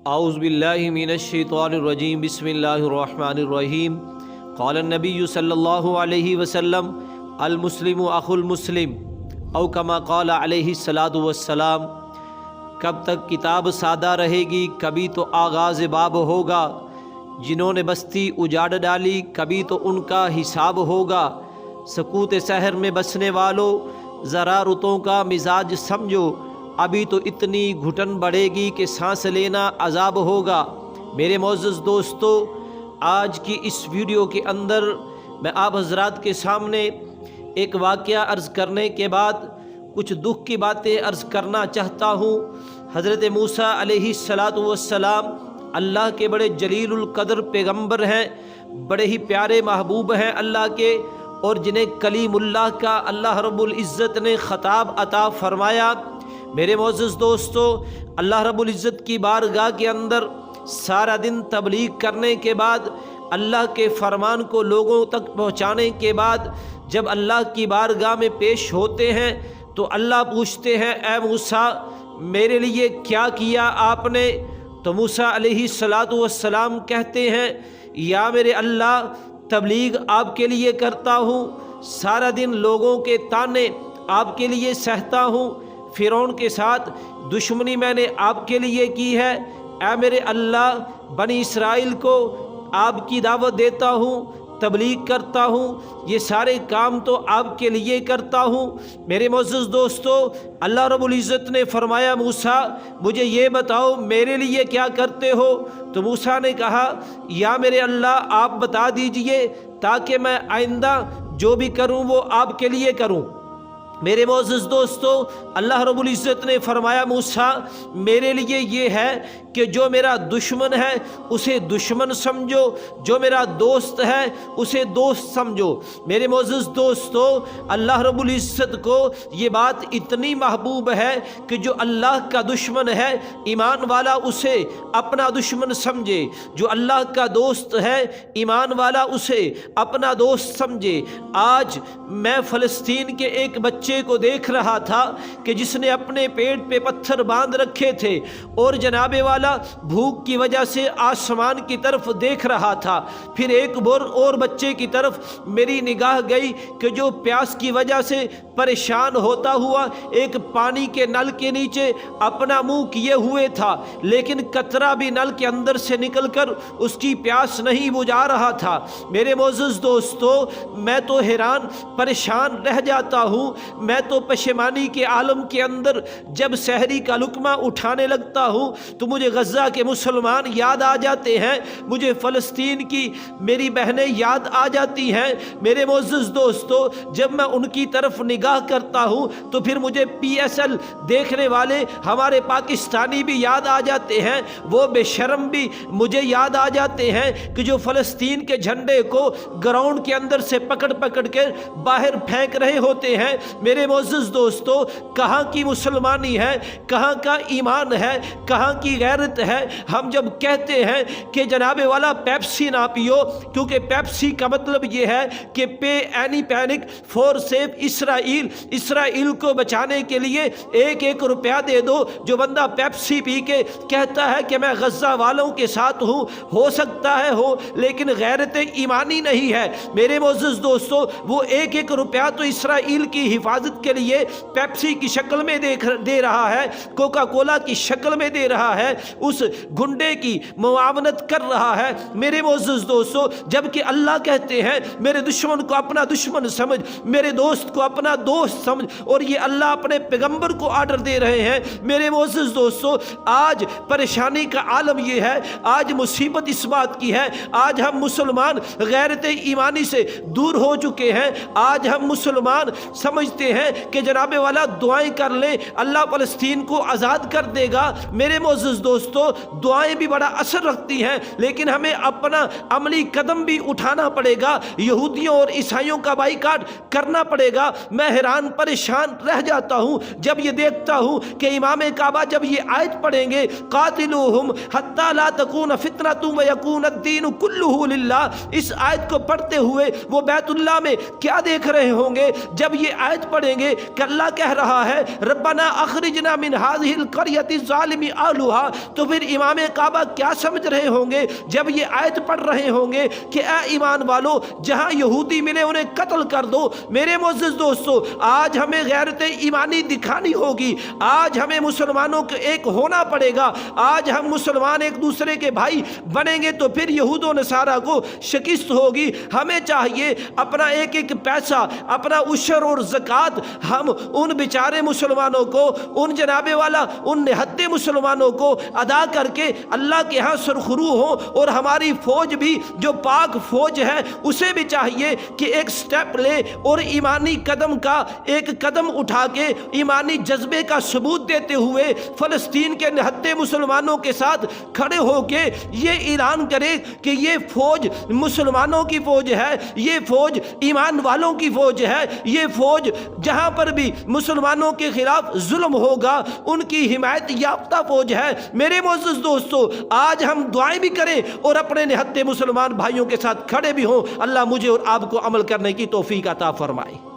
اعوذ باللہ من الشیطان الرجیم بسم اللہ الرحمن الرحیم قال النبی صلی اللہ علیہ وسلم المسلم اخو المسلم او کما قال علیہ الصلاۃ والسلام۔ کب تک کتاب سادہ رہے گی کبھی تو آغاز باب ہوگا، جنہوں نے بستی اجاڑ ڈالی کبھی تو ان کا حساب ہوگا۔ سکوت سحر میں بسنے والوں ذرا رتوں کا مزاج سمجھو، ابھی تو اتنی گھٹن بڑھے گی کہ سانس لینا عذاب ہوگا۔ میرے معزز دوستو، آج کی اس ویڈیو کے اندر میں آپ حضرات کے سامنے ایک واقعہ عرض کرنے کے بعد کچھ دکھ کی باتیں عرض کرنا چاہتا ہوں۔ حضرت موسیٰ علیہ السلام اللہ کے بڑے جلیل القدر پیغمبر ہیں، بڑے ہی پیارے محبوب ہیں اللہ کے، اور جنہیں کلیم اللہ کا اللہ رب العزت نے خطاب عطا فرمایا۔ میرے معزز دوستو، اللہ رب العزت کی بارگاہ کے اندر سارا دن تبلیغ کرنے کے بعد، اللہ کے فرمان کو لوگوں تک پہنچانے کے بعد جب اللہ کی بارگاہ میں پیش ہوتے ہیں تو اللہ پوچھتے ہیں، اے موسیٰ میرے لیے کیا کیا آپ نے؟ تو موسیٰ علیہ السلام کہتے ہیں، یا میرے اللہ تبلیغ آپ کے لیے کرتا ہوں، سارا دن لوگوں کے تانے آپ کے لیے سہتا ہوں، فرعون کے ساتھ دشمنی میں نے آپ کے لیے کی ہے، اے میرے اللہ بنی اسرائیل کو آپ کی دعوت دیتا ہوں، تبلیغ کرتا ہوں، یہ سارے کام تو آپ کے لیے کرتا ہوں۔ میرے معزز دوستو، اللہ رب العزت نے فرمایا، موسیٰ مجھے یہ بتاؤ میرے لیے کیا کرتے ہو؟ تو موسیٰ نے کہا، یا میرے اللہ آپ بتا دیجئے تاکہ میں آئندہ جو بھی کروں وہ آپ کے لیے کروں۔ میرے معزز دوستو، اللہ رب العزت نے فرمایا، موسیٰ میرے لیے یہ ہے کہ جو میرا دشمن ہے اسے دشمن سمجھو، جو میرا دوست ہے اسے دوست سمجھو۔ میرے معزز دوستو، اللہ رب العزت کو یہ بات اتنی محبوب ہے کہ جو اللہ کا دشمن ہے ایمان والا اسے اپنا دشمن سمجھے، جو اللہ کا دوست ہے ایمان والا اسے اپنا دوست سمجھے۔ آج میں فلسطین کے ایک بچے کو دیکھ رہا تھا کہ جس نے اپنے پیٹ پہ پتھر باندھ رکھے تھے اور جناب والا بھوک کی وجہ سے آسمان کی طرف دیکھ رہا تھا۔ پھر ایک اور بچے کی طرف میری نگاہ گئی کہ جو پیاس کی وجہ سے پریشان ہوتا ہوا ایک پانی کے نل کے نیچے اپنا منہ کیے ہوئے تھا، لیکن قطرہ بھی نل کے اندر سے نکل کر اس کی پیاس نہیں بجھا رہا تھا۔ میرے معزز دوستو، میں تو حیران پریشان رہ جاتا ہوں، میں تو پشیمانی کے عالم کے اندر جب سحری کا لقمہ اٹھانے لگتا ہوں تو مجھے غزہ کے مسلمان یاد آ جاتے ہیں، مجھے فلسطین کی میری بہنیں یاد آ جاتی ہیں۔ میرے معزز دوستو، جب میں ان کی طرف نگاہ کرتا ہوں تو پھر مجھے PSL دیکھنے والے ہمارے پاکستانی بھی یاد آ جاتے ہیں، وہ بے شرم بھی مجھے یاد آ جاتے ہیں کہ جو فلسطین کے جھنڈے کو گراؤنڈ کے اندر سے پکڑ کے باہر پھینک رہے ہوتے ہیں۔ میرے معزز دوستو، کہاں کی مسلمانی ہے، کہاں کا ایمان ہے، کہاں کی غیرت ہے؟ ہم جب کہتے ہیں کہ جناب والا پیپسی نہ پیو، کیونکہ پیپسی کا مطلب یہ ہے کہ پے اینی پینک فور سیف اسرائیل، اسرائیل کو بچانے کے لیے 1 روپیہ دے دو۔ جو بندہ پیپسی پی کے کہتا ہے کہ میں غزہ والوں کے ساتھ ہوں، ہو سکتا ہے ہو، لیکن غیرت ایمانی نہیں ہے۔ میرے معزز دوستو، وہ 1 روپیہ تو اسرائیل کی حفاظت کے لیے پیپسی کی شکل میں دے رہا ہے، کوکا کولا کی شکل میں دے رہا ہے، اس گنڈے کی معاونت کر رہا ہے۔ میرے معزز دوستو، جبکہ اللہ کہتے ہیں میرے دشمن کو اپنا دشمن سمجھ، میرے دوست کو اپنا دوست سمجھ، اور یہ اللہ اپنے پیغمبر کو آرڈر دے رہے ہیں۔ میرے معزز دوستو، آج پریشانی کا عالم یہ ہے، آج مصیبت اس بات کی ہے، آج ہم مسلمان غیرت ایمانی سے دور ہو چکے ہیں۔ آج ہم مسلمان سمجھتے ہیں کہ جناب والا دعائیں کر لیں اللہ فلسطین کو آزاد کر دے گا۔ میرے معزز دوستو، دعائیں بھی بڑا اثر رکھتی ہیں، لیکن ہمیں اپنا عملی قدم بھی اٹھانا پڑے گا۔ یہودیوں اور عیسائیوں کا بائیکاٹ کرنا پڑے گا۔ میں میں حیران پریشان رہ جاتا ہوں جب یہ دیکھتا ہوں کہ امام کعبہ جب یہ آیت پڑھیں گے قاتلوہم حتی لا تکون فتنۃ ویکون الدین کلہ للہ، اس آیت کو پڑھتے ہوئے وہ بیت اللہ میں کیا دیکھ رہے ہوں گے جب یہ آیت پڑھیں گے کہ اللہ کہہ رہا ہے ربنا اخرجنا من هذه القرية الظالم اهلها، تو پھر امام کعبہ کیا سمجھ رہے ہوں گے جب یہ آیت پڑھ رہے ہوں گے کہ اے ایمان والو جہاں یہودی ملے انہیں قتل کر دو۔ میرے معزز دوستو، آج ہمیں غیرت ایمانی دکھانی ہوگی، آج ہمیں مسلمانوں کے ایک ہونا پڑے گا، آج ہم مسلمان ایک دوسرے کے بھائی بنیں گے تو پھر یہود و نصارہ کو شکست ہوگی۔ ہمیں چاہیے اپنا ایک ایک پیسہ، اپنا عشر اور زکوٰۃ ہم ان بیچارے مسلمانوں کو، ان جناب والا ان نہتے مسلمانوں کو ادا کر کے اللہ کے ہاں سرخرو ہوں، اور ہماری فوج بھی جو پاک فوج ہے اسے بھی چاہیے کہ ایک سٹیپ لے اور ایمانی قدم کا ایک قدم اٹھا کے ایمانی جذبے کا ثبوت دیتے ہوئے فلسطین کے نہتے مسلمانوں کے ساتھ کھڑے ہو کے یہ اعلان کرے کہ یہ فوج مسلمانوں کی فوج ہے، یہ فوج ایمان والوں کی فوج ہے، یہ فوج جہاں پر بھی مسلمانوں کے خلاف ظلم ہوگا ان کی حمایت یافتہ فوج ہے۔ میرے معزز دوستو، آج ہم دعائیں بھی کریں اور اپنے نہتے مسلمان بھائیوں کے ساتھ کھڑے بھی ہوں۔ اللہ مجھے اور آپ کو عمل کرنے کی توفیق عطا فرمائے۔